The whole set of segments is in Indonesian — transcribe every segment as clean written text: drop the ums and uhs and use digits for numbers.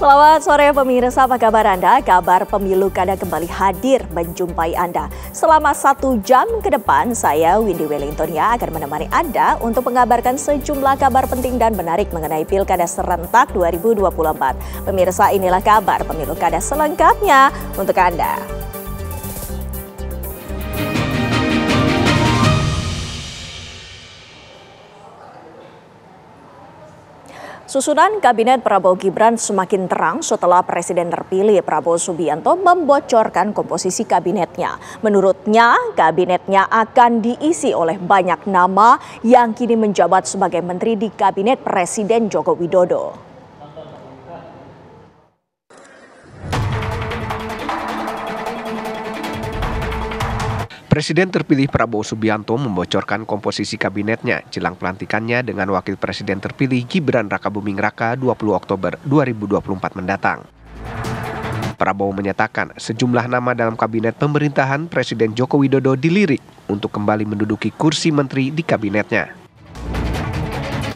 Selamat sore pemirsa, apa kabar Anda? Kabar Pemilu Kada kembali hadir menjumpai Anda. Selama 1 jam ke depan, saya Windy Wellington akan menemani Anda untuk mengabarkan sejumlah kabar penting dan menarik mengenai Pilkada serentak 2024. Pemirsa, inilah kabar Pemilu Kada selengkapnya untuk Anda. Susunan Kabinet Prabowo Gibran semakin terang setelah Presiden terpilih Prabowo Subianto membocorkan komposisi kabinetnya. Menurutnya, kabinetnya akan diisi oleh banyak nama yang kini menjabat sebagai menteri di Kabinet Presiden Joko Widodo. Presiden terpilih Prabowo Subianto membocorkan komposisi kabinetnya jelang pelantikannya dengan Wakil Presiden terpilih Gibran Rakabuming Raka 20 Oktober 2024 mendatang. Prabowo menyatakan sejumlah nama dalam kabinet pemerintahan Presiden Joko Widodo dilirik untuk kembali menduduki kursi menteri di kabinetnya.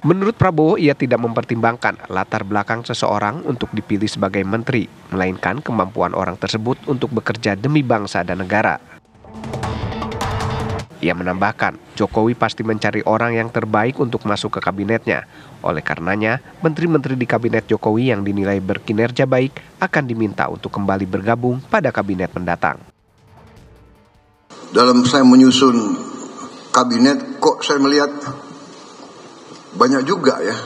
Menurut Prabowo, ia tidak mempertimbangkan latar belakang seseorang untuk dipilih sebagai menteri, melainkan kemampuan orang tersebut untuk bekerja demi bangsa dan negara. Ia menambahkan, Jokowi pasti mencari orang yang terbaik untuk masuk ke kabinetnya. Oleh karenanya, menteri-menteri di kabinet Jokowi yang dinilai berkinerja baik akan diminta untuk kembali bergabung pada kabinet mendatang. Dalam saya menyusun kabinet, kok saya melihat banyak juga ya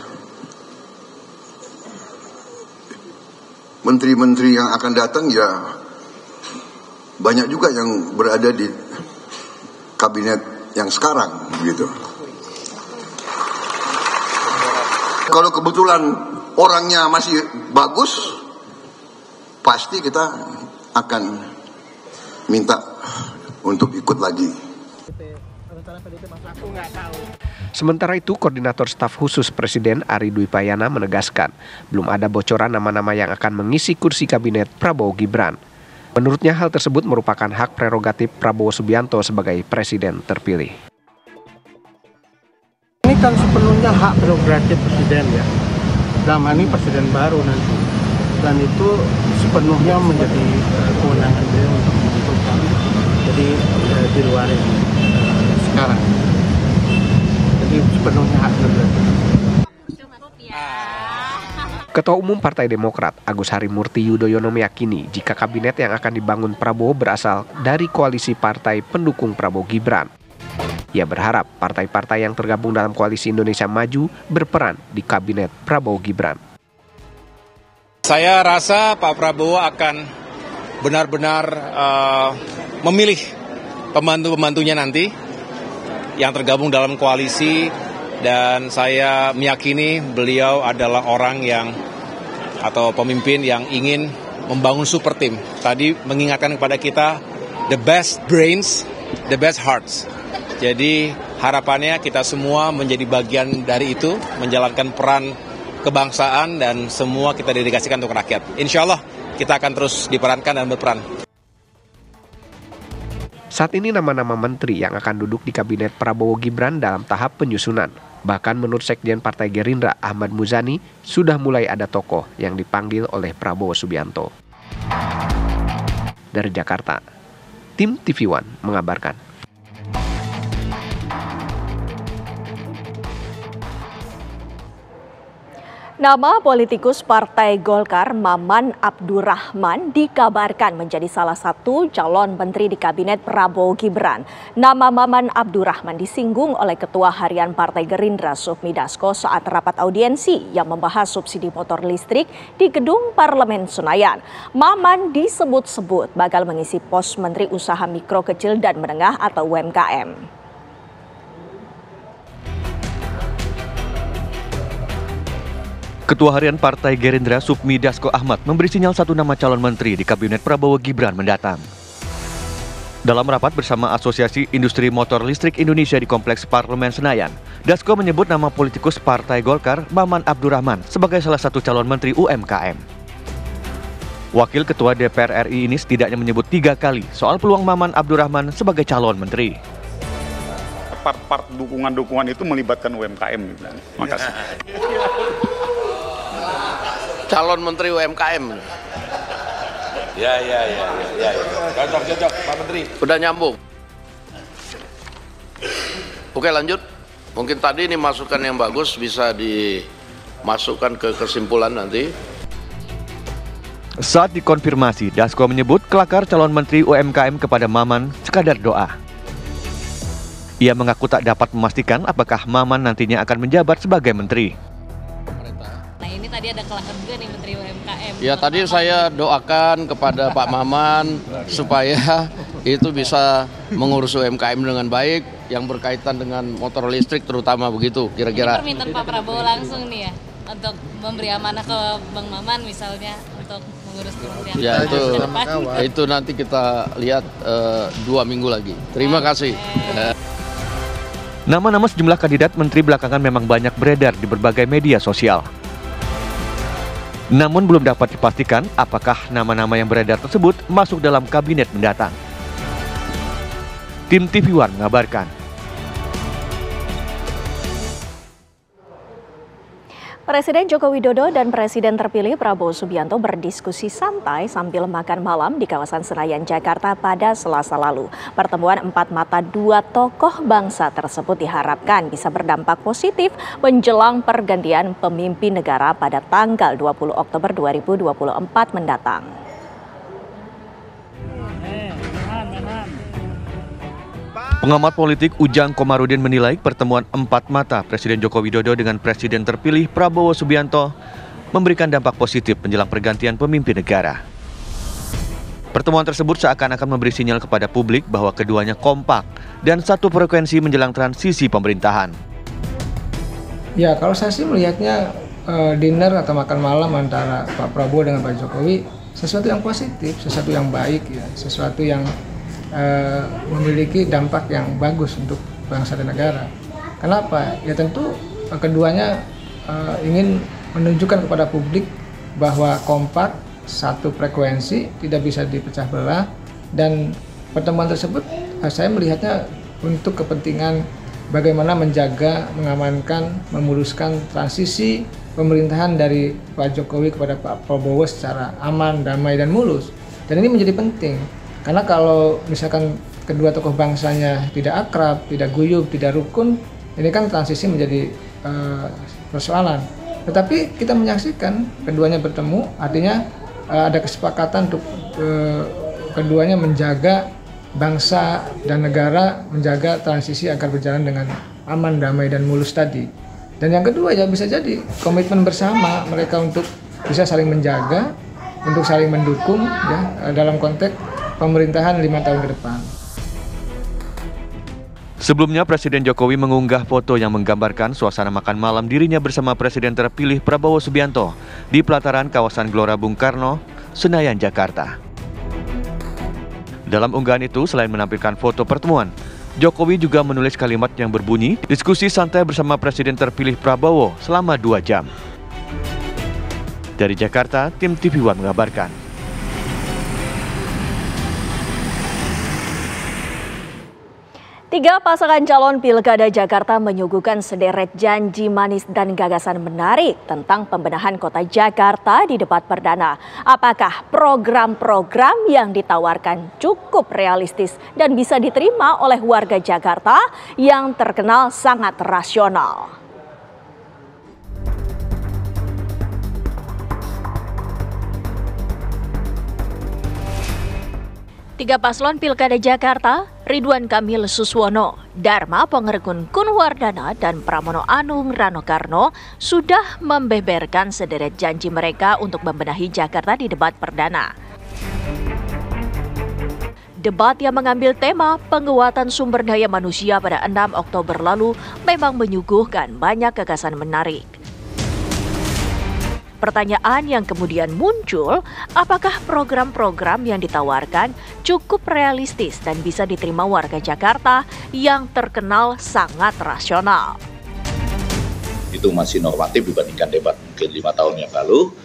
menteri-menteri yang akan datang, ya banyak juga yang berada di kabinet yang sekarang gitu. Kalau kebetulan orangnya masih bagus, pasti kita akan minta untuk ikut lagi. Sementara itu, Koordinator Staf Khusus Presiden Ari Dwi Payana menegaskan, belum ada bocoran nama-nama yang akan mengisi kursi kabinet Prabowo Gibran. Menurutnya hal tersebut merupakan hak prerogatif Prabowo Subianto sebagai presiden terpilih. Ini kan sepenuhnya hak prerogatif presiden ya. Dalam ini presiden baru nanti. Dan itu sepenuhnya menjadi kewenangan beliau untuk menentukan. Jadi di luar ini sekarang. Jadi sepenuhnya hak prerogatif. Ketua Umum Partai Demokrat Agus Harimurti Yudhoyono meyakini jika kabinet yang akan dibangun Prabowo berasal dari koalisi partai pendukung Prabowo Gibran. Ia berharap partai-partai yang tergabung dalam koalisi Indonesia Maju berperan di kabinet Prabowo Gibran. Saya rasa Pak Prabowo akan benar-benar memilih pembantu-pembantunya nanti yang tergabung dalam koalisi. Dan saya meyakini beliau adalah orang yang atau pemimpin yang ingin membangun super team. Tadi mengingatkan kepada kita the best brains, the best hearts. Jadi harapannya kita semua menjadi bagian dari itu, menjalankan peran kebangsaan dan semua kita dedikasikan untuk rakyat. Insya Allah kita akan terus diperankan dan berperan. Saat ini nama-nama menteri yang akan duduk di kabinet Prabowo Gibran dalam tahap penyusunan. Bahkan menurut Sekjen Partai Gerindra Ahmad Muzani, sudah mulai ada tokoh yang dipanggil oleh Prabowo Subianto. Dari Jakarta, tim TV One mengabarkan. Nama politikus Partai Golkar Maman Abdurrahman dikabarkan menjadi salah satu calon menteri di Kabinet Prabowo Gibran. Nama Maman Abdurrahman disinggung oleh Ketua Harian Partai Gerindra Sufmi Dasko saat rapat audiensi yang membahas subsidi motor listrik di Gedung Parlemen Senayan. Maman disebut-sebut bakal mengisi pos Menteri Usaha Mikro Kecil dan Menengah atau UMKM. Ketua Harian Partai Gerindra Sufmi Dasko Ahmad memberi sinyal satu nama calon menteri di Kabinet Prabowo Gibran mendatang. Dalam rapat bersama Asosiasi Industri Motor Listrik Indonesia di Kompleks Parlemen Senayan, Dasko menyebut nama politikus Partai Golkar Maman Abdurrahman sebagai salah satu calon menteri UMKM. Wakil Ketua DPR RI ini setidaknya menyebut 3 kali soal peluang Maman Abdurrahman sebagai calon menteri. Part dukungan-dukungan itu melibatkan UMKM. Makasih. calon Menteri UMKM. Ya. Cocok, Pak Menteri. Udah nyambung. Oke, lanjut. Mungkin tadi ini masukan yang bagus bisa dimasukkan ke kesimpulan nanti. Saat dikonfirmasi, Dasko menyebut kelakar calon Menteri UMKM kepada Maman sekadar doa. Ia mengaku tak dapat memastikan apakah Maman nantinya akan menjabat sebagai menteri. Nah, ini tadi ada kelakar juga nih Menteri UMKM. Ya, tadi saya doakan kepada Pak Maman supaya itu bisa mengurus UMKM dengan baik yang berkaitan dengan motor listrik terutama begitu kira-kira. Ini permintaan Pak Prabowo langsung nih ya untuk memberi amanah ke Bang Maman misalnya untuk mengurus kementerian. Ya itu nanti kita lihat 2 minggu lagi. Terima kasih. Nama-nama sejumlah kandidat menteri belakangan memang banyak beredar di berbagai media sosial. Namun belum dapat dipastikan apakah nama-nama yang beredar tersebut masuk dalam kabinet mendatang. Tim TV One mengabarkan. Presiden Joko Widodo dan Presiden terpilih Prabowo Subianto berdiskusi santai sambil makan malam di kawasan Senayan, Jakarta pada Selasa lalu. Pertemuan empat mata dua tokoh bangsa tersebut diharapkan bisa berdampak positif menjelang pergantian pemimpin negara pada tanggal 20 Oktober 2024 mendatang. Pengamat politik Ujang Komarudin menilai pertemuan empat mata Presiden Joko Widodo dengan Presiden terpilih Prabowo Subianto memberikan dampak positif menjelang pergantian pemimpin negara. Pertemuan tersebut seakan-akan memberi sinyal kepada publik bahwa keduanya kompak dan satu frekuensi menjelang transisi pemerintahan. Ya, kalau saya sih melihatnya dinner atau makan malam antara Pak Prabowo dengan Pak Jokowi sesuatu yang positif, sesuatu yang baik, ya, sesuatu yang memiliki dampak yang bagus untuk bangsa dan negara. Kenapa? Ya tentu keduanya ingin menunjukkan kepada publik bahwa kompak, satu frekuensi, tidak bisa dipecah belah, dan pertemuan tersebut saya melihatnya untuk kepentingan bagaimana menjaga, mengamankan, memuluskan transisi pemerintahan dari Pak Jokowi kepada Pak Prabowo secara aman, damai, dan mulus. Dan ini menjadi penting. Karena kalau misalkan kedua tokoh bangsanya tidak akrab, tidak guyup, tidak rukun, ini kan transisi menjadi persoalan. Tetapi kita menyaksikan keduanya bertemu, artinya ada kesepakatan untuk keduanya menjaga bangsa dan negara, menjaga transisi agar berjalan dengan aman, damai, dan mulus tadi. Dan yang kedua ya bisa jadi komitmen bersama mereka untuk bisa saling menjaga, untuk saling mendukung ya dalam konteks pemerintahan 5 tahun ke depan. Sebelumnya, Presiden Jokowi mengunggah foto yang menggambarkan suasana makan malam dirinya bersama Presiden terpilih Prabowo Subianto di pelataran kawasan Gelora Bung Karno, Senayan, Jakarta. Dalam unggahan itu, selain menampilkan foto pertemuan, Jokowi juga menulis kalimat yang berbunyi, diskusi santai bersama Presiden terpilih Prabowo selama 2 jam. Dari Jakarta, tim TV One mengabarkan. Tiga pasangan calon Pilkada Jakarta menyuguhkan sederet janji manis dan gagasan menarik tentang pembenahan kota Jakarta di debat perdana. Apakah program-program yang ditawarkan cukup realistis dan bisa diterima oleh warga Jakarta yang terkenal sangat rasional? Tiga paslon Pilkada Jakarta, Ridwan Kamil Suswono, Dharma Pongregun Kunwardana, dan Pramono Anung Rano Karno sudah membeberkan sederet janji mereka untuk membenahi Jakarta di debat perdana. Debat yang mengambil tema penguatan sumber daya manusia pada 6 Oktober lalu memang menyuguhkan banyak gagasan menarik. Pertanyaan yang kemudian muncul, apakah program-program yang ditawarkan cukup realistis dan bisa diterima warga Jakarta yang terkenal sangat rasional? Itu masih normatif dibandingkan debat mungkin 5 tahun yang lalu,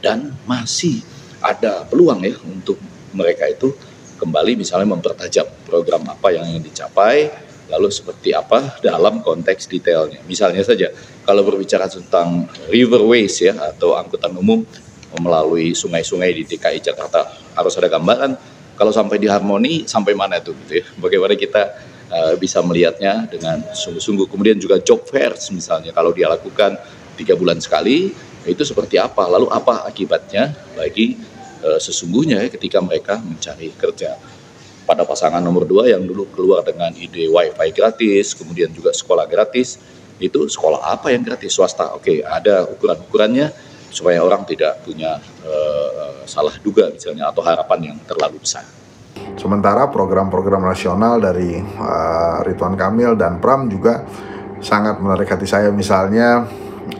dan masih ada peluang ya untuk mereka itu kembali misalnya mempertajam program apa yang ingin dicapai, lalu seperti apa dalam konteks detailnya. Misalnya saja, kalau berbicara tentang riverways ya, atau angkutan umum melalui sungai-sungai di DKI Jakarta, harus ada gambaran kalau sampai di Harmoni, sampai mana itu gitu ya. Bagaimana kita bisa melihatnya dengan sungguh-sungguh. Kemudian juga job fairs misalnya, kalau dia lakukan 3 bulan sekali, itu seperti apa, lalu apa akibatnya bagi sesungguhnya ketika mereka mencari kerja. Pada pasangan nomor 2 yang dulu keluar dengan ide wifi gratis, kemudian juga sekolah gratis, itu sekolah apa yang gratis? Swasta. Oke, ada ukuran-ukurannya supaya orang tidak punya salah duga misalnya, atau harapan yang terlalu besar. Sementara program-program nasional dari Ridwan Kamil dan Pram juga sangat menarik hati saya. Misalnya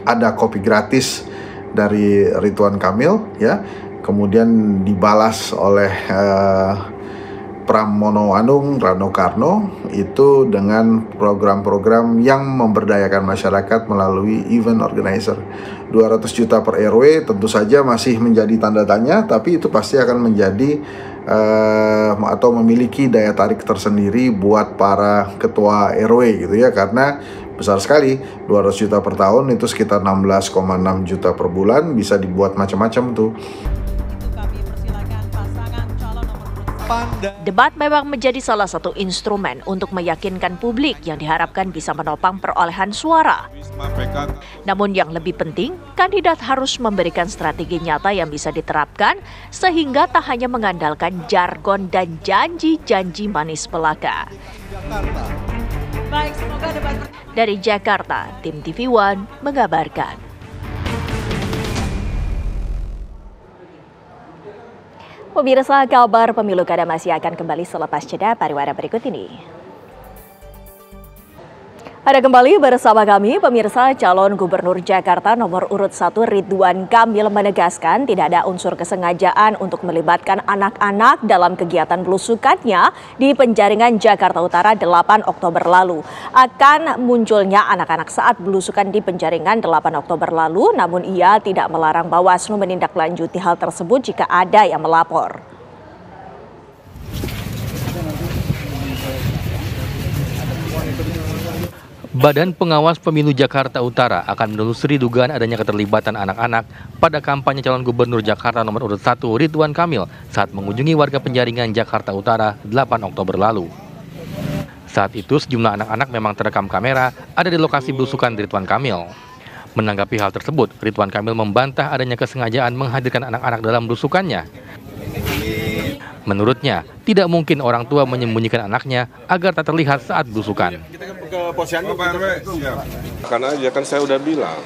ada kopi gratis dari Ridwan Kamil ya, kemudian dibalas oleh Pram Monoanung Rano Karno itu dengan program-program yang memberdayakan masyarakat melalui event organizer. 200 juta per RW tentu saja masih menjadi tanda tanya, tapi itu pasti akan menjadi atau memiliki daya tarik tersendiri buat para ketua RW gitu ya, karena besar sekali, 200 juta per tahun itu sekitar 16,6 juta per bulan, bisa dibuat macam-macam tuh. Debat memang menjadi salah satu instrumen untuk meyakinkan publik yang diharapkan bisa menopang perolehan suara. Namun yang lebih penting, kandidat harus memberikan strategi nyata yang bisa diterapkan sehingga tak hanya mengandalkan jargon dan janji-janji manis belaka. Dari Jakarta, tim TV One mengabarkan. Pemirsa, kabar pemilu kada masih akan kembali selepas jeda pariwara berikut ini. Ada kembali bersama kami, pemirsa. Calon Gubernur Jakarta nomor urut 1 Ridwan Kamil menegaskan tidak ada unsur kesengajaan untuk melibatkan anak-anak dalam kegiatan belusukannya di penjaringan Jakarta Utara 8 Oktober lalu. Akan munculnya anak-anak saat belusukan di penjaringan 8 Oktober lalu, namun ia tidak melarang Bawaslu menindaklanjuti hal tersebut jika ada yang melapor. Badan Pengawas Pemilu Jakarta Utara akan menelusuri dugaan adanya keterlibatan anak-anak pada kampanye calon gubernur Jakarta nomor urut 1 Ridwan Kamil saat mengunjungi warga penjaringan Jakarta Utara 8 Oktober lalu. Saat itu sejumlah anak-anak memang terekam kamera ada di lokasi belusukan Ridwan Kamil. Menanggapi hal tersebut, Ridwan Kamil membantah adanya kesengajaan menghadirkan anak-anak dalam belusukannya. Menurutnya, tidak mungkin orang tua menyembunyikan anaknya agar tak terlihat saat belusukan. Karena aja kan saya udah bilang,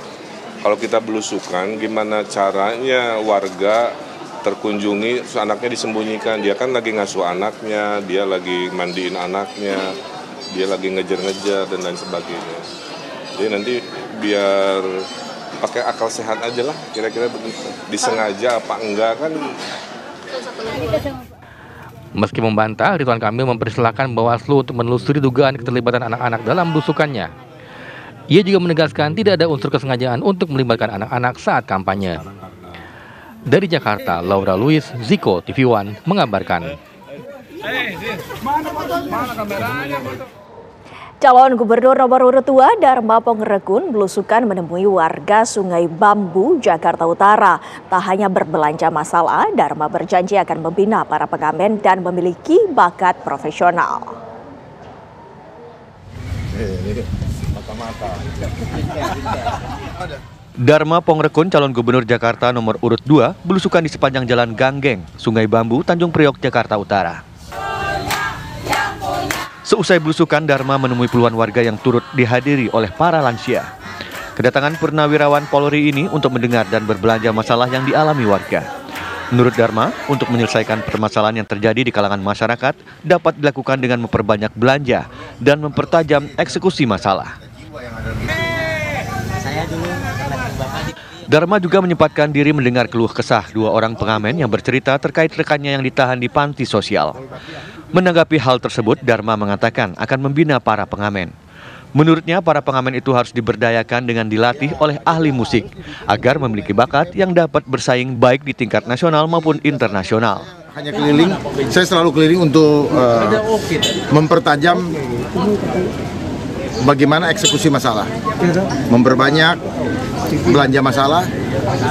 kalau kita belusukan gimana caranya warga terkunjungi, anaknya disembunyikan. Dia kan lagi ngasuh anaknya, dia lagi mandiin anaknya, dia lagi ngejar-ngejar dan lain sebagainya. Jadi nanti biar pakai akal sehat aja lah, kira-kira begitu. Disengaja apa enggak kan. Meski membantah, Ridwan Kamil mempersilahkan Bawaslu untuk menelusuri dugaan keterlibatan anak-anak dalam belusukannya. Ia juga menegaskan tidak ada unsur kesengajaan untuk melibatkan anak-anak saat kampanye. Dari Jakarta, Laura Louis, Ziko, TV One mengabarkan. Calon Gubernur nomor urut 2 Dharma Pongrekun belusukan menemui warga Sungai Bambu, Jakarta Utara. Tak hanya berbelanja masalah, Dharma berjanji akan membina para pengamen dan memiliki bakat profesional. Dharma Pongrekun, calon gubernur Jakarta nomor urut 2, belusukan di sepanjang Jalan Ganggeng, Sungai Bambu, Tanjung Priok, Jakarta Utara. Seusai belusukan, Dharma menemui puluhan warga yang turut dihadiri oleh para lansia. Kedatangan purnawirawan Polri ini untuk mendengar dan berbelanja masalah yang dialami warga. Menurut Dharma, untuk menyelesaikan permasalahan yang terjadi di kalangan masyarakat dapat dilakukan dengan memperbanyak belanja dan mempertajam eksekusi masalah. Dharma juga menyempatkan diri mendengar keluh kesah 2 orang pengamen yang bercerita terkait rekannya yang ditahan di panti sosial. Menanggapi hal tersebut, Dharma mengatakan akan membina para pengamen. Menurutnya, para pengamen itu harus diberdayakan dengan dilatih oleh ahli musik agar memiliki bakat yang dapat bersaing baik di tingkat nasional maupun internasional. Hanya keliling, saya selalu keliling untuk mempertajam bagaimana eksekusi masalah, memperbanyak belanja masalah,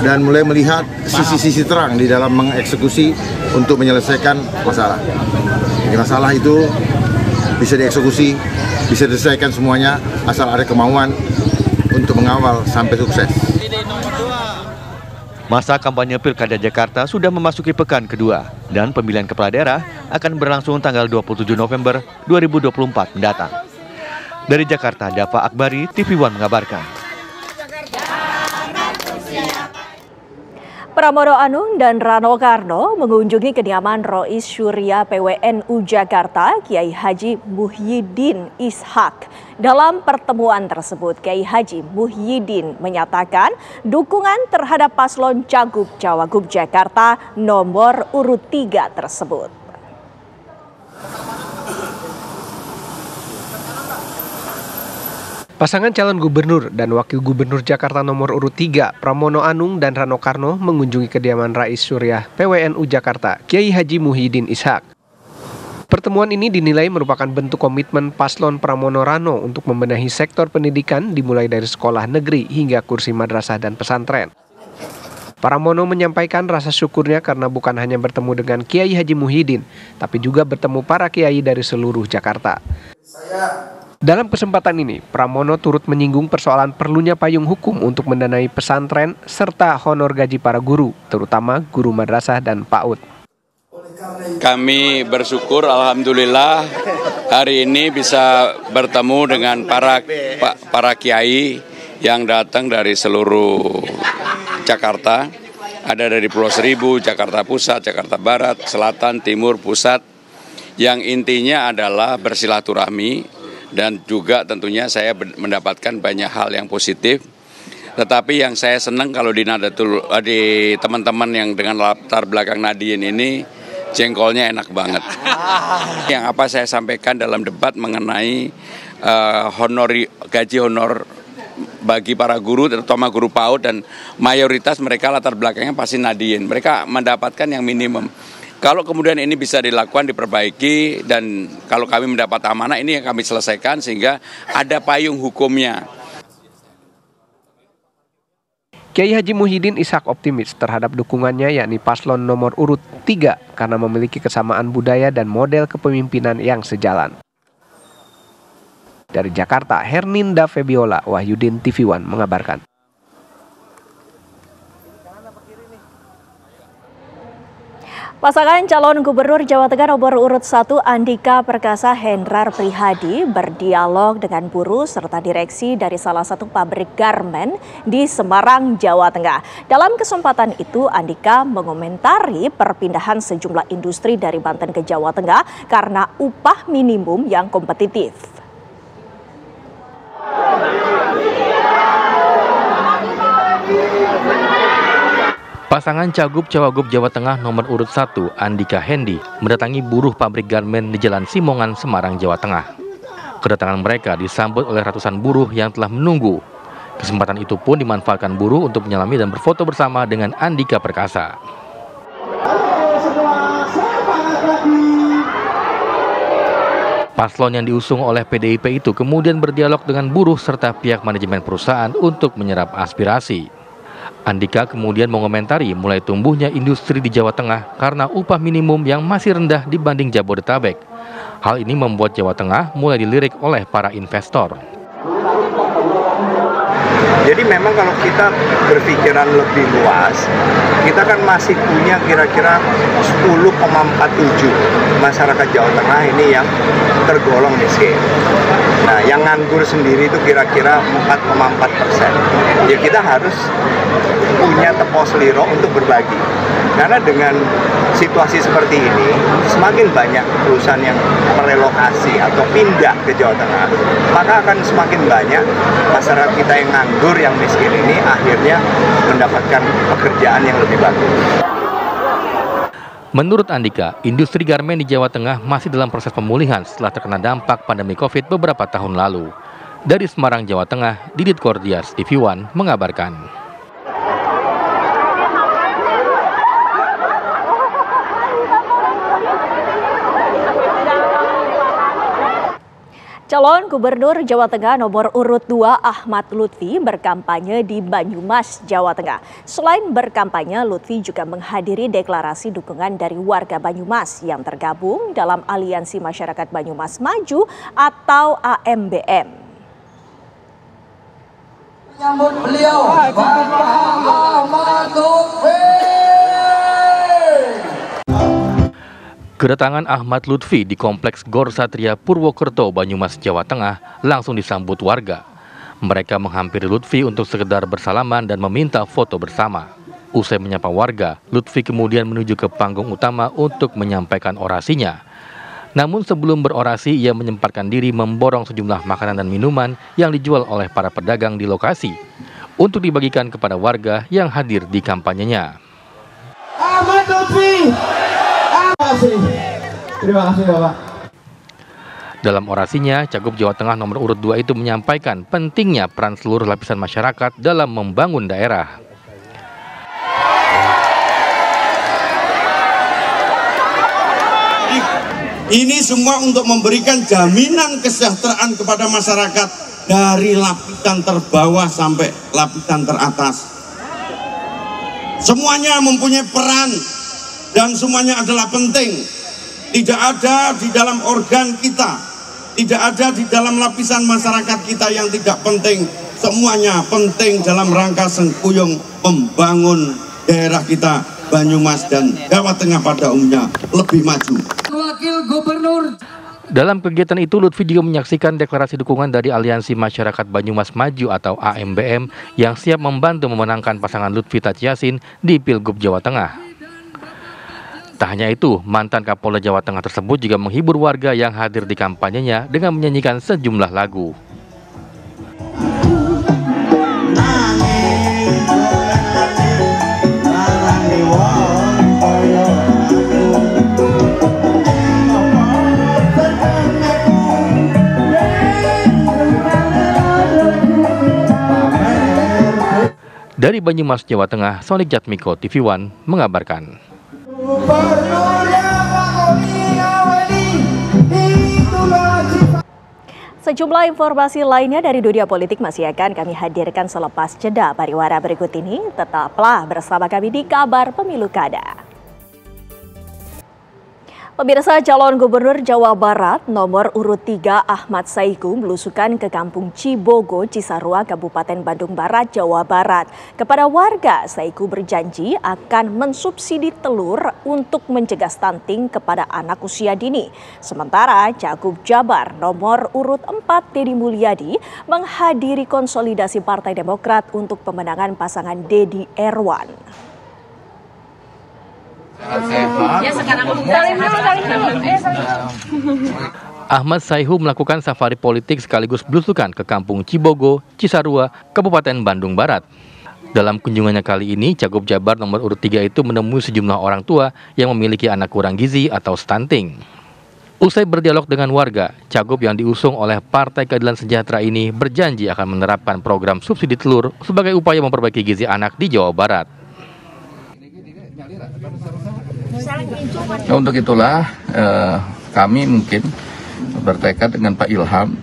dan mulai melihat sisi-sisi terang di dalam mengeksekusi untuk menyelesaikan masalah. Jadi masalah itu bisa dieksekusi, bisa diselesaikan semuanya, asal ada kemauan untuk mengawal sampai sukses. Masa kampanye Pilkada Jakarta sudah memasuki pekan kedua dan pemilihan kepala daerah akan berlangsung tanggal 27 November 2024 mendatang. Dari Jakarta, Dava Akbari, TV One mengabarkan. Pramono Anung dan Rano Karno mengunjungi kediaman Rois Syuriah PWNU Jakarta, Kiai Haji Muhyiddin Ishak. Dalam pertemuan tersebut, Kiai Haji Muhyiddin menyatakan dukungan terhadap paslon Cagup-Cawagup Jakarta nomor urut 3 tersebut. Pasangan calon gubernur dan wakil gubernur Jakarta nomor urut 3, Pramono Anung dan Rano Karno mengunjungi kediaman Rais Syuriah PWNU Jakarta, Kiai Haji Muhyiddin Ishak. Pertemuan ini dinilai merupakan bentuk komitmen paslon Pramono Rano untuk membenahi sektor pendidikan dimulai dari sekolah negeri hingga kursi madrasah dan pesantren. Pramono menyampaikan rasa syukurnya karena bukan hanya bertemu dengan Kiai Haji Muhyiddin, tapi juga bertemu para kiai dari seluruh Jakarta. Dalam kesempatan ini, Pramono turut menyinggung persoalan perlunya payung hukum untuk mendanai pesantren serta honor gaji para guru, terutama guru madrasah dan PAUD. Kami bersyukur alhamdulillah hari ini bisa bertemu dengan para kiai yang datang dari seluruh Jakarta. Ada dari Pulau Seribu, Jakarta Pusat, Jakarta Barat, Selatan, Timur, Pusat. Yang intinya adalah bersilaturahmi. Dan juga tentunya saya mendapatkan banyak hal yang positif. Tetapi yang saya senang kalau di teman-teman yang dengan latar belakang Nahdien ini, jengkolnya enak banget. Yang apa saya sampaikan dalam debat mengenai gaji honor bagi para guru, terutama guru PAUD, dan mayoritas mereka latar belakangnya pasti Nahdien. Mereka mendapatkan yang minimum. Kalau kemudian ini bisa dilakukan, diperbaiki, dan kalau kami mendapat amanah, ini yang kami selesaikan sehingga ada payung hukumnya. Kiai Haji Muhyiddin Ishak optimis terhadap dukungannya yakni paslon nomor urut 3 karena memiliki kesamaan budaya dan model kepemimpinan yang sejalan. Dari Jakarta, Herninda Febiola, Wahyudin, TV One mengabarkan. Pasangan calon gubernur Jawa Tengah nomor urut 1 Andika Perkasa Hendrar Prihadi berdialog dengan buruh serta direksi dari salah satu pabrik garmen di Semarang, Jawa Tengah. Dalam kesempatan itu, Andika mengomentari perpindahan sejumlah industri dari Banten ke Jawa Tengah karena upah minimum yang kompetitif. Pasangan Cagup-Cawagup Jawa Tengah nomor urut 1 Andika Hendi mendatangi buruh pabrik garmen di Jalan Simongan, Semarang, Jawa Tengah. Kedatangan mereka disambut oleh ratusan buruh yang telah menunggu. Kesempatan itu pun dimanfaatkan buruh untuk menyalami dan berfoto bersama dengan Andika Perkasa. Paslon yang diusung oleh PDIP itu kemudian berdialog dengan buruh serta pihak manajemen perusahaan untuk menyerap aspirasi. Andika kemudian mengomentari mulai tumbuhnya industri di Jawa Tengah karena upah minimum yang masih rendah dibanding Jabodetabek. Hal ini membuat Jawa Tengah mulai dilirik oleh para investor. Jadi memang kalau kita berpikiran lebih luas, kita kan masih punya kira-kira 10,47 masyarakat Jawa Tengah ini yang tergolong miskin. Nah, yang nganggur sendiri itu kira-kira 4,4%. Ya kita harus punya tepos liro untuk berbagi. Karena dengan situasi seperti ini, semakin banyak perusahaan yang merelokasi atau pindah ke Jawa Tengah, maka akan semakin banyak masyarakat kita yang nganggur, yang miskin ini akhirnya mendapatkan pekerjaan yang lebih bagus. Menurut Andika, industri garmen di Jawa Tengah masih dalam proses pemulihan setelah terkena dampak pandemi COVID beberapa tahun lalu. Dari Semarang, Jawa Tengah, Didit Kordias, TV One mengabarkan. Calon Gubernur Jawa Tengah nomor urut 2 Ahmad Lutfi berkampanye di Banyumas, Jawa Tengah. Selain berkampanye, Lutfi juga menghadiri deklarasi dukungan dari warga Banyumas yang tergabung dalam Aliansi Masyarakat Banyumas Maju atau AMBM. Menyambut beliau, Bapak Ahmad Lutfi. Kedatangan Ahmad Lutfi di Kompleks Gor Satria Purwokerto, Banyumas, Jawa Tengah langsung disambut warga. Mereka menghampiri Lutfi untuk sekedar bersalaman dan meminta foto bersama. Usai menyapa warga, Lutfi kemudian menuju ke panggung utama untuk menyampaikan orasinya. Namun sebelum berorasi, ia menyempatkan diri memborong sejumlah makanan dan minuman yang dijual oleh para pedagang di lokasi untuk dibagikan kepada warga yang hadir di kampanyenya. Ahmad Lutfi. Terima kasih Bapak. Dalam orasinya, Cagup Jawa Tengah nomor urut 2 itu menyampaikan pentingnya peran seluruh lapisan masyarakat dalam membangun daerah. Ini semua untuk memberikan jaminan kesejahteraan kepada masyarakat dari lapisan terbawah sampai lapisan teratas. Semuanya mempunyai peran dan semuanya adalah penting. Tidak ada di dalam organ kita, tidak ada di dalam lapisan masyarakat kita yang tidak penting. Semuanya penting dalam rangka sengkuyung membangun daerah kita Banyumas dan Jawa Tengah pada umumnya lebih maju. Wakil Gubernur. Dalam kegiatan itu, Lutfi juga menyaksikan deklarasi dukungan dari Aliansi Masyarakat Banyumas Maju atau AMBM yang siap membantu memenangkan pasangan Lutfi Tachiasin di Pilgub Jawa Tengah. Tak hanya itu, mantan Kapolda Jawa Tengah tersebut juga menghibur warga yang hadir di kampanyenya dengan menyanyikan sejumlah lagu. Dari Banyumas, Jawa Tengah, Sonik Jatmiko, TV One mengabarkan. Sejumlah informasi lainnya dari dunia politik masih akan kami hadirkan selepas jeda pariwara berikut ini. Tetaplah bersama kami di Kabar Pemilu Kada. Pemirsa, calon Gubernur Jawa Barat nomor urut 3 Ahmad Saiku belusukan ke Kampung Cibogo, Cisarua, Kabupaten Bandung Barat, Jawa Barat. Kepada warga, Saiku berjanji akan mensubsidi telur untuk mencegah stunting kepada anak usia dini. Sementara Cagup Jabar nomor urut 4 Deddy Mulyadi menghadiri konsolidasi Partai Demokrat untuk pemenangan pasangan Deddy Erwan. Ahmad Saihu melakukan safari politik sekaligus belusukan ke Kampung Cibogo, Cisarua, Kabupaten Bandung Barat. Dalam kunjungannya kali ini, Cagup Jabar nomor urut 3 itu menemui sejumlah orang tua yang memiliki anak kurang gizi atau stunting. Usai berdialog dengan warga, Cagup yang diusung oleh Partai Keadilan Sejahtera ini berjanji akan menerapkan program subsidi telur sebagai upaya memperbaiki gizi anak di Jawa Barat. Nah, untuk itulah kami mungkin bertekad dengan Pak Ilham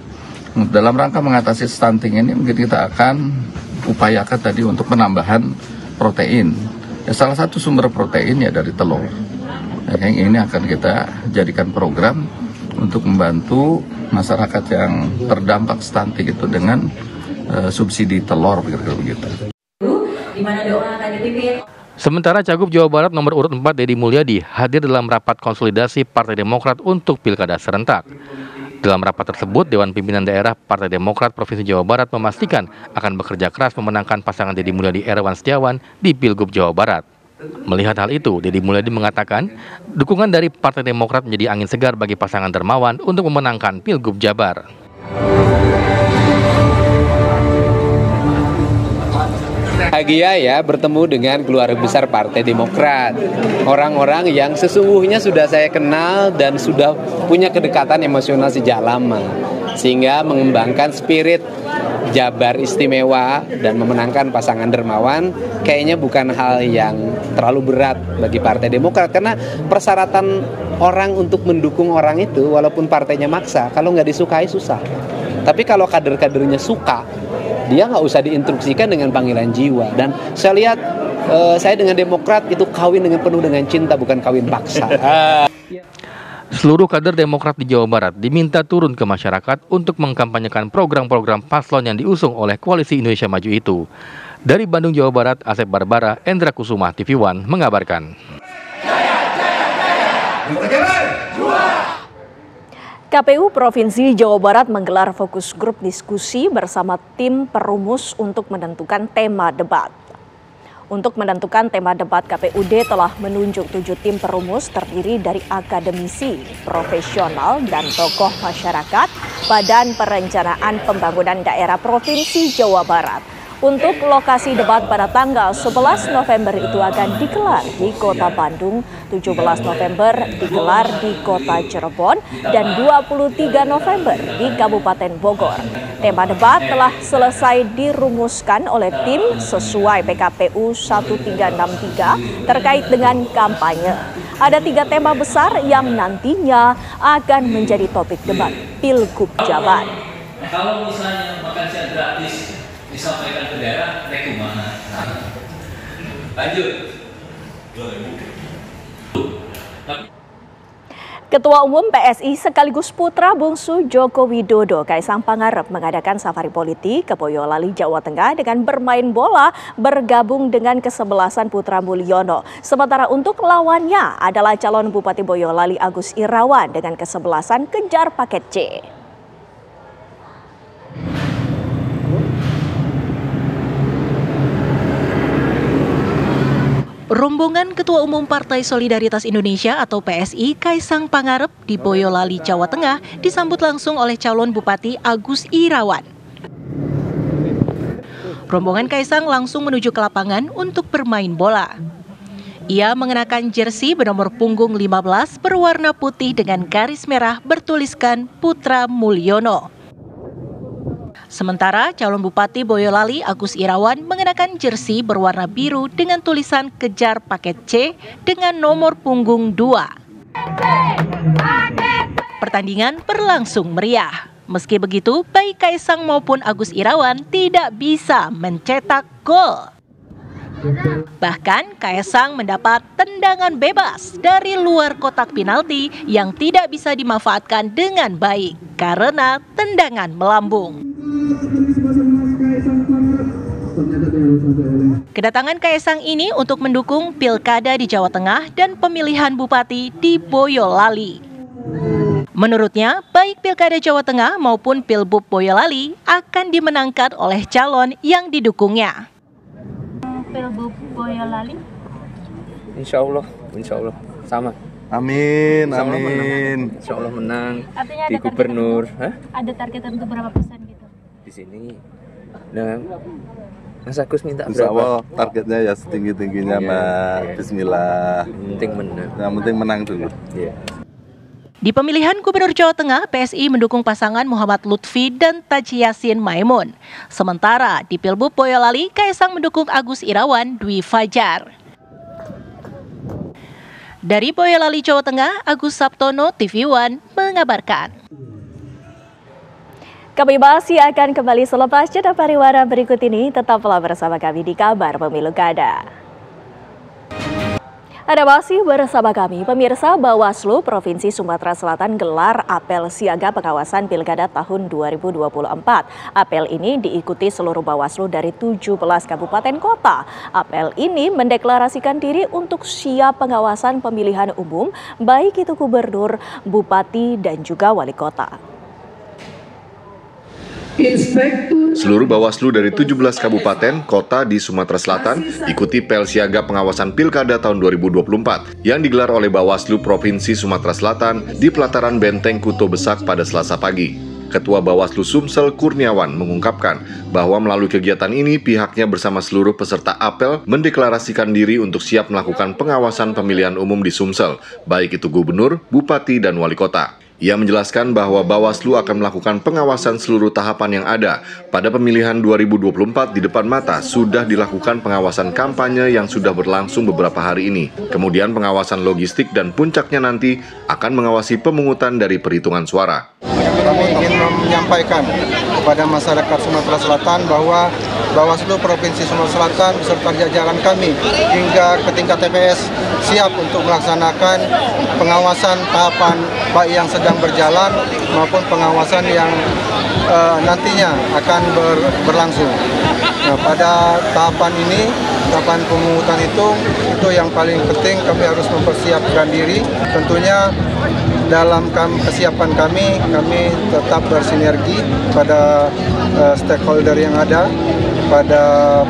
dalam rangka mengatasi stunting ini, mungkin kita akan upayakan tadi untuk penambahan protein. Ya, salah satu sumber protein ya dari telur. Yang ini akan kita jadikan program untuk membantu masyarakat yang terdampak stunting itu dengan subsidi telur begitu. Di mana ada orang akan ditipin. Sementara Cagup Jawa Barat nomor urut 4 Deddy Mulyadi hadir dalam rapat konsolidasi Partai Demokrat untuk Pilkada serentak. Dalam rapat tersebut, Dewan Pimpinan Daerah Partai Demokrat Provinsi Jawa Barat memastikan akan bekerja keras memenangkan pasangan Deddy Mulyadi Erwan Setiawan di Pilgub Jawa Barat. Melihat hal itu, Deddy Mulyadi mengatakan dukungan dari Partai Demokrat menjadi angin segar bagi pasangan dermawan untuk memenangkan Pilgub Jabar. Bahagia ya bertemu dengan keluarga besar Partai Demokrat. Orang-orang yang sesungguhnya sudah saya kenal dan sudah punya kedekatan emosional sejak lama. Sehingga mengembangkan spirit Jabar istimewa dan memenangkan pasangan Dermawan kayaknya bukan hal yang terlalu berat bagi Partai Demokrat, karena persyaratan orang untuk mendukung orang itu walaupun partainya maksa, kalau nggak disukai susah. Tapi kalau kader-kadernya suka, dia nggak usah diinstruksikan dengan panggilan jiwa. Dan saya lihat saya dengan Demokrat itu kawin dengan penuh dengan cinta, bukan kawin paksa. Seluruh kader Demokrat di Jawa Barat diminta turun ke masyarakat untuk mengkampanyekan program-program paslon yang diusung oleh Koalisi Indonesia Maju itu. Dari Bandung, Jawa Barat, Asep Barbara, Endra Kusuma, TV One mengabarkan. KPU Provinsi Jawa Barat menggelar fokus grup diskusi bersama tim perumus untuk menentukan tema debat. Untuk menentukan tema debat, KPUD telah menunjuk 7 tim perumus terdiri dari akademisi, profesional, dan tokoh masyarakat Badan Perencanaan Pembangunan Daerah Provinsi Jawa Barat. Untuk lokasi debat pada tanggal 11 November itu akan digelar di Kota Bandung, 17 November digelar di Kota Cirebon, dan 23 November di Kabupaten Bogor. Tema debat telah selesai dirumuskan oleh tim sesuai PKPU 1363 terkait dengan kampanye. Ada 3 tema besar yang nantinya akan menjadi topik debat Pilgub Jabar. Kalau misalnya makan siang gratis disampaikan ke daerah, kumaha. Lanjut. Ketua Umum PSI sekaligus putra bungsu Joko Widodo, Kaisang Pangarep, mengadakan safari politik ke Boyolali, Jawa Tengah dengan bermain bola bergabung dengan kesebelasan Putra Mulyono. Sementara untuk lawannya adalah calon Bupati Boyolali Agus Irawan dengan kesebelasan kejar paket C. Rombongan Ketua Umum Partai Solidaritas Indonesia atau PSI Kaisang Pangarep di Boyolali, Jawa Tengah disambut langsung oleh calon Bupati Agus Irawan. Rombongan Kaisang langsung menuju ke lapangan untuk bermain bola. Ia mengenakan jersey bernomor punggung 15 berwarna putih dengan garis merah bertuliskan Putra Mulyono. Sementara calon Bupati Boyolali Agus Irawan mengenakan jersey berwarna biru dengan tulisan Kejar Paket C dengan nomor punggung 2. Pertandingan berlangsung meriah. Meski begitu, baik Kaisang maupun Agus Irawan tidak bisa mencetak gol. Bahkan Kaisang mendapat tendangan bebas dari luar kotak penalti yang tidak bisa dimanfaatkan dengan baik karena tendangan melambung. Kedatangan Kaisang ini untuk mendukung pilkada di Jawa Tengah dan pemilihan bupati di Boyolali. Menurutnya, baik pilkada Jawa Tengah maupun Pilbub Boyolali akan dimenangkan oleh calon yang didukungnya. Pilbub Boyolali? Insya Allah sama. Amin, Insya Allah amin. Menang. Insya Allah menang. Artinya di gubernur. Ada target untuk berapa persen gitu? Di sini. Nah, Mas Agus minta Insya berapa? Allah targetnya ya setinggi-tingginya, Mbak. Bismillah. Penting menang. Yang penting menang dulu. Iya. Di pemilihan Gubernur Jawa Tengah, PSI mendukung pasangan Muhammad Lutfi dan Taji Yasin Maimun. Sementara di Pilbub Boyolali, Kaisang mendukung Agus Irawan Dwi Fajar. Dari Boyolali, Jawa Tengah, Agus Sabtono, TV One mengabarkan. Kami masih akan kembali selepas jeda pariwara berikut ini. Tetaplah bersama kami di Kabar Pemilu Kada. Ada masih bersama kami, pemirsa. Bawaslu Provinsi Sumatera Selatan gelar apel siaga pengawasan Pilkada tahun 2024. Apel ini diikuti seluruh Bawaslu dari 17 kabupaten kota. Apel ini mendeklarasikan diri untuk siap pengawasan pemilihan umum, baik itu gubernur, bupati, dan juga wali kota. Seluruh Bawaslu dari 17 kabupaten kota di Sumatera Selatan ikuti apel siaga pengawasan Pilkada tahun 2024 yang digelar oleh Bawaslu Provinsi Sumatera Selatan di pelataran Benteng Kuto Besak pada Selasa pagi. Ketua Bawaslu Sumsel Kurniawan mengungkapkan bahwa melalui kegiatan ini pihaknya bersama seluruh peserta apel mendeklarasikan diri untuk siap melakukan pengawasan pemilihan umum di Sumsel, baik itu gubernur, bupati, dan wali kota. Ia menjelaskan bahwa Bawaslu akan melakukan pengawasan seluruh tahapan yang ada. Pada pemilihan 2024 di depan mata sudah dilakukan pengawasan kampanye yang sudah berlangsung beberapa hari ini. Kemudian pengawasan logistik dan puncaknya nanti akan mengawasi pemungutan dari perhitungan suara. Kami ingin menyampaikan kepada masyarakat Sumatera Selatan bahwa Bawaslu Provinsi Sumatera Selatan beserta jajaran kami hingga ke tingkat TPS siap untuk melaksanakan pengawasan tahapan baik yang sedang berjalan maupun pengawasan yang nantinya akan berlangsung. Nah, pada tahapan ini, tahapan pemungutan itu yang paling penting kami harus mempersiapkan diri. Tentunya dalam kesiapan kami tetap bersinergi pada stakeholder yang ada, pada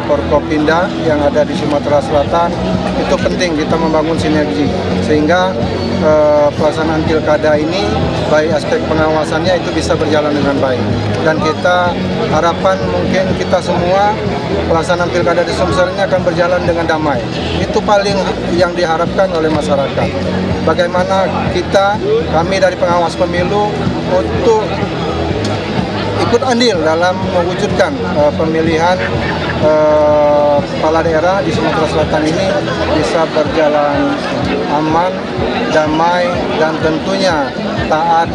Forkopimda yang ada di Sumatera Selatan. Itu penting kita membangun sinergi sehingga pelaksanaan pilkada ini baik aspek pengawasannya itu bisa berjalan dengan baik. Dan kita harapan mungkin kita semua pelaksanaan pilkada di Sumsel ini akan berjalan dengan damai. Itu paling yang diharapkan oleh masyarakat. Bagaimana kami dari pengawas pemilu untuk ikut andil dalam mewujudkan pemilihan kepala daerah di Sumatera Selatan ini bisa berjalan aman, damai, dan tentunya taat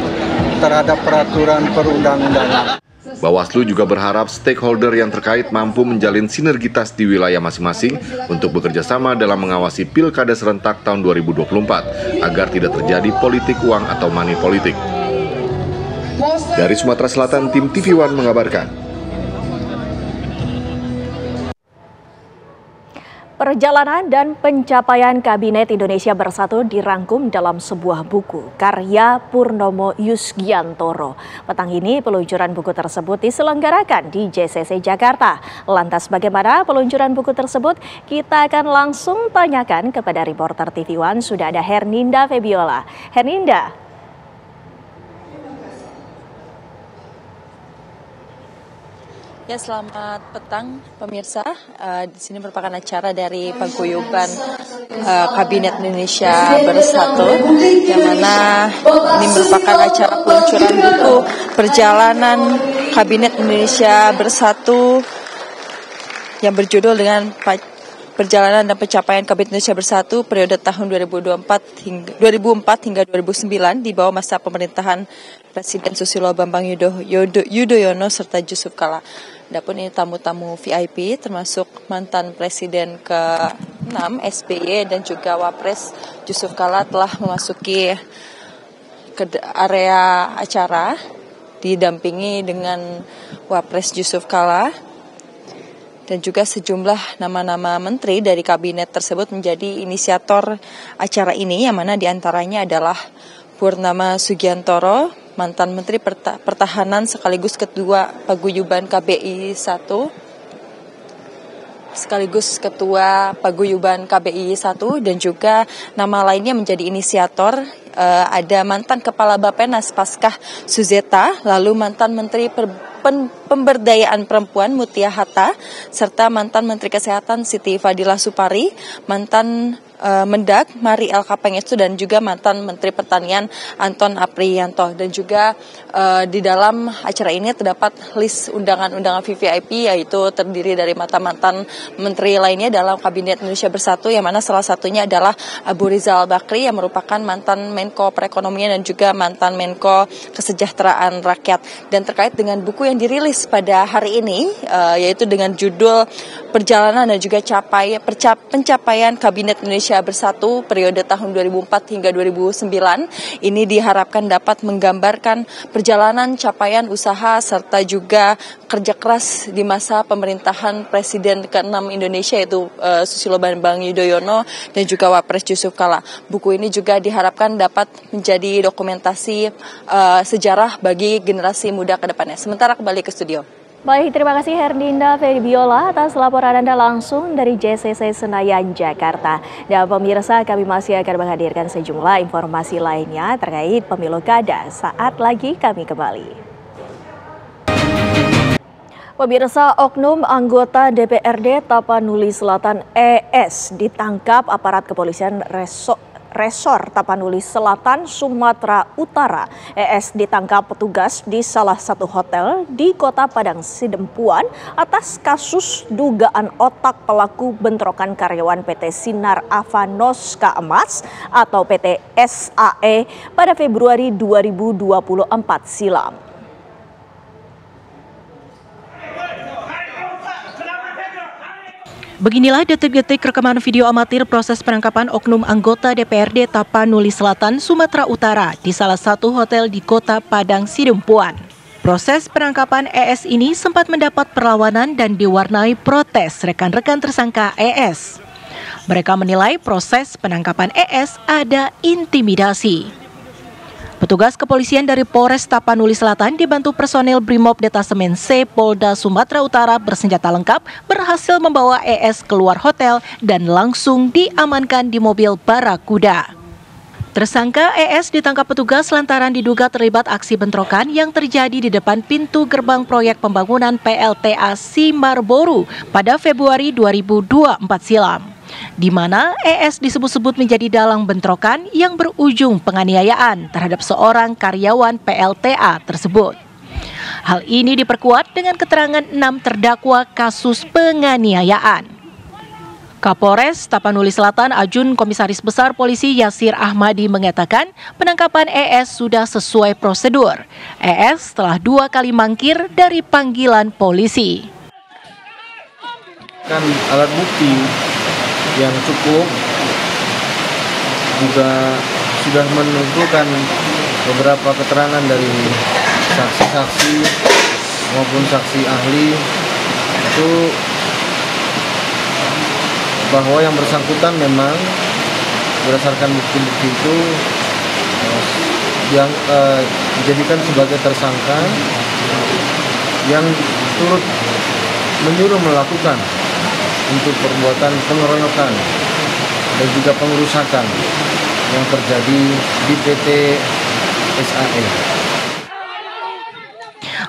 terhadap peraturan perundang-undangan. Bawaslu juga berharap stakeholder yang terkait mampu menjalin sinergitas di wilayah masing-masing untuk bekerja sama dalam mengawasi pilkada serentak tahun 2024 agar tidak terjadi politik uang atau money politik. Dari Sumatera Selatan, tim TV One mengabarkan. Perjalanan dan pencapaian Kabinet Indonesia Bersatu dirangkum dalam sebuah buku karya Purnomo Yusgiantoro. Petang ini peluncuran buku tersebut diselenggarakan di JCC Jakarta. Lantas bagaimana peluncuran buku tersebut? Kita akan langsung tanyakan kepada reporter TV One, sudah ada Herninda Febiola. Herninda. Ya, selamat petang pemirsa. Di sini merupakan acara dari paguyuban Kabinet Indonesia Bersatu, yang mana ini merupakan acara peluncuran buku perjalanan Kabinet Indonesia Bersatu yang berjudul dengan Perjalanan dan Pencapaian Kabinet Indonesia Bersatu periode tahun 2004 hingga 2009 di bawah masa pemerintahan Presiden Susilo Bambang Yudhoyono serta Jusuf Kalla. Adapun ini tamu-tamu VIP termasuk mantan Presiden ke-6 SBY dan juga Wapres Jusuf Kalla telah memasuki ke area acara didampingi dengan Wapres Jusuf Kalla. Dan juga sejumlah nama-nama menteri dari kabinet tersebut menjadi inisiator acara ini, yang mana diantaranya adalah Purnomo Sugiantoro, mantan Menteri Pertahanan sekaligus Ketua Paguyuban KBI 1, sekaligus Ketua Paguyuban KBI 1, dan juga nama lainnya menjadi inisiator ada mantan Kepala Bappenas Paskah Suzeta, lalu mantan Menteri Pemberdayaan Perempuan Mutia Hatta, serta mantan Menteri Kesehatan Siti Fadila Supari, mantan Mendag Mari El Kapengestu, dan juga mantan Menteri Pertanian Anton Aprianto. Dan juga di dalam acara ini terdapat list undangan-undangan VVIP, yaitu terdiri dari mantan menteri lainnya dalam Kabinet Indonesia Bersatu, yang mana salah satunya adalah Abu Rizal Bakri yang merupakan mantan Menko Perekonomian dan juga mantan Menko Kesejahteraan Rakyat. Dan terkait dengan buku yang dirilis pada hari ini, yaitu dengan judul Perjalanan dan juga Pencapaian Kabinet Indonesia Bersatu periode tahun 2004 hingga 2009, ini diharapkan dapat menggambarkan perjalanan capaian usaha serta juga kerja keras di masa pemerintahan Presiden ke-6 Indonesia, yaitu Susilo Bambang Yudhoyono dan juga Wapres Jusuf Kalla. Buku ini juga diharapkan dapat menjadi dokumentasi sejarah bagi generasi muda ke depannya. Sementara kembali ke studio. Baik, terima kasih Herninda Febiola atas laporan Anda langsung dari JCC Senayan, Jakarta. Dan pemirsa, kami masih akan menghadirkan sejumlah informasi lainnya terkait pemilu kada. Saat lagi kami kembali. Pemirsa, oknum anggota DPRD Tapanuli Selatan ES ditangkap aparat kepolisian Resor Tapanuli Selatan, Sumatera Utara. ES ditangkap petugas di salah satu hotel di Kota Padang Sidempuan atas kasus dugaan otak pelaku bentrokan karyawan PT Sinar Avanos Emas atau PT SAE pada Februari 2024 silam. Beginilah detik-detik rekaman video amatir proses penangkapan oknum anggota DPRD Tapanuli Selatan, Sumatera Utara di salah satu hotel di Kota Padang Sidempuan. Proses penangkapan ES ini sempat mendapat perlawanan dan diwarnai protes rekan-rekan tersangka ES. Mereka menilai proses penangkapan ES ada intimidasi. Petugas kepolisian dari Polres Tapanuli Selatan dibantu personil Brimob Detasemen C Polda Sumatera Utara bersenjata lengkap berhasil membawa ES keluar hotel dan langsung diamankan di mobil Barakuda. Tersangka ES ditangkap petugas lantaran diduga terlibat aksi bentrokan yang terjadi di depan pintu gerbang proyek pembangunan PLTA Simar Boru pada Februari 2024 silam, di mana ES disebut-sebut menjadi dalang bentrokan yang berujung penganiayaan terhadap seorang karyawan PLTA tersebut. Hal ini diperkuat dengan keterangan 6 terdakwa kasus penganiayaan. Kapolres Tapanuli Selatan Ajun Komisaris Besar Polisi Yasir Ahmadi mengatakan penangkapan ES sudah sesuai prosedur. ES telah 2 kali mangkir dari panggilan polisi. Kan alat bukti yang cukup juga sudah menunjukkan beberapa keterangan dari saksi-saksi maupun saksi ahli itu bahwa yang bersangkutan memang berdasarkan bukti-bukti itu yang dijadikan sebagai tersangka yang turut menyuruh melakukan untuk perbuatan pengeroyokan dan juga pengerusakan yang terjadi di PT SAE.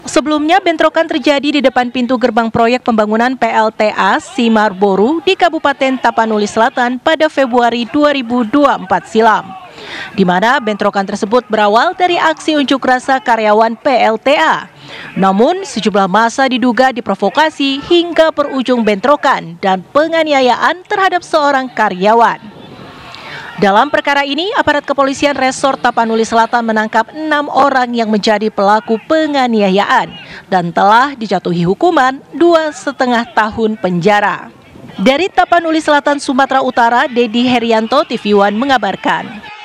Sebelumnya, bentrokan terjadi di depan pintu gerbang proyek pembangunan PLTA Simar Boru di Kabupaten Tapanuli Selatan pada Februari 2024 silam, di mana bentrokan tersebut berawal dari aksi unjuk rasa karyawan PLTA. Namun, sejumlah massa diduga diprovokasi hingga berujung bentrokan dan penganiayaan terhadap seorang karyawan. Dalam perkara ini, aparat kepolisian Resor Tapanuli Selatan menangkap 6 orang yang menjadi pelaku penganiayaan dan telah dijatuhi hukuman 2,5 tahun penjara. Dari Tapanuli Selatan, Sumatera Utara, Dedi Herianto, TV One mengabarkan.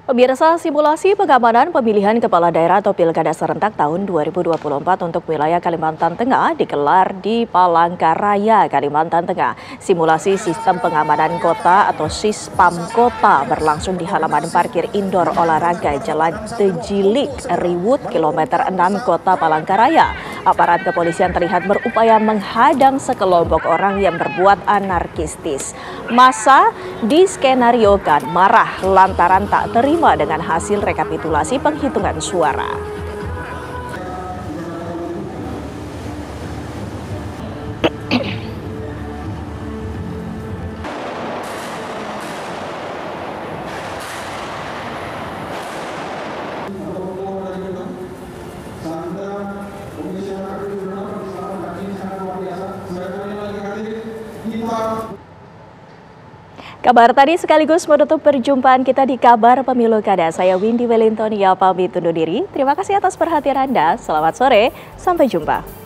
Pemirsa, simulasi pengamanan pemilihan kepala daerah atau pilkada serentak tahun 2024 untuk wilayah Kalimantan Tengah digelar di Palangkaraya, Kalimantan Tengah. Simulasi sistem pengamanan kota atau Sispam Kota berlangsung di halaman parkir indoor olahraga Jalan Tejilik, Riwut, kilometer 6 Kota Palangkaraya. Aparat kepolisian terlihat berupaya menghadang sekelompok orang yang berbuat anarkistis. Massa diskenariokan marah lantaran tak terima dengan hasil rekapitulasi penghitungan suara. Kabar tadi sekaligus menutup perjumpaan kita di Kabar Pemilu Kada. Saya Windy Wellington, ya pamit undur diri. Terima kasih atas perhatian Anda. Selamat sore, sampai jumpa.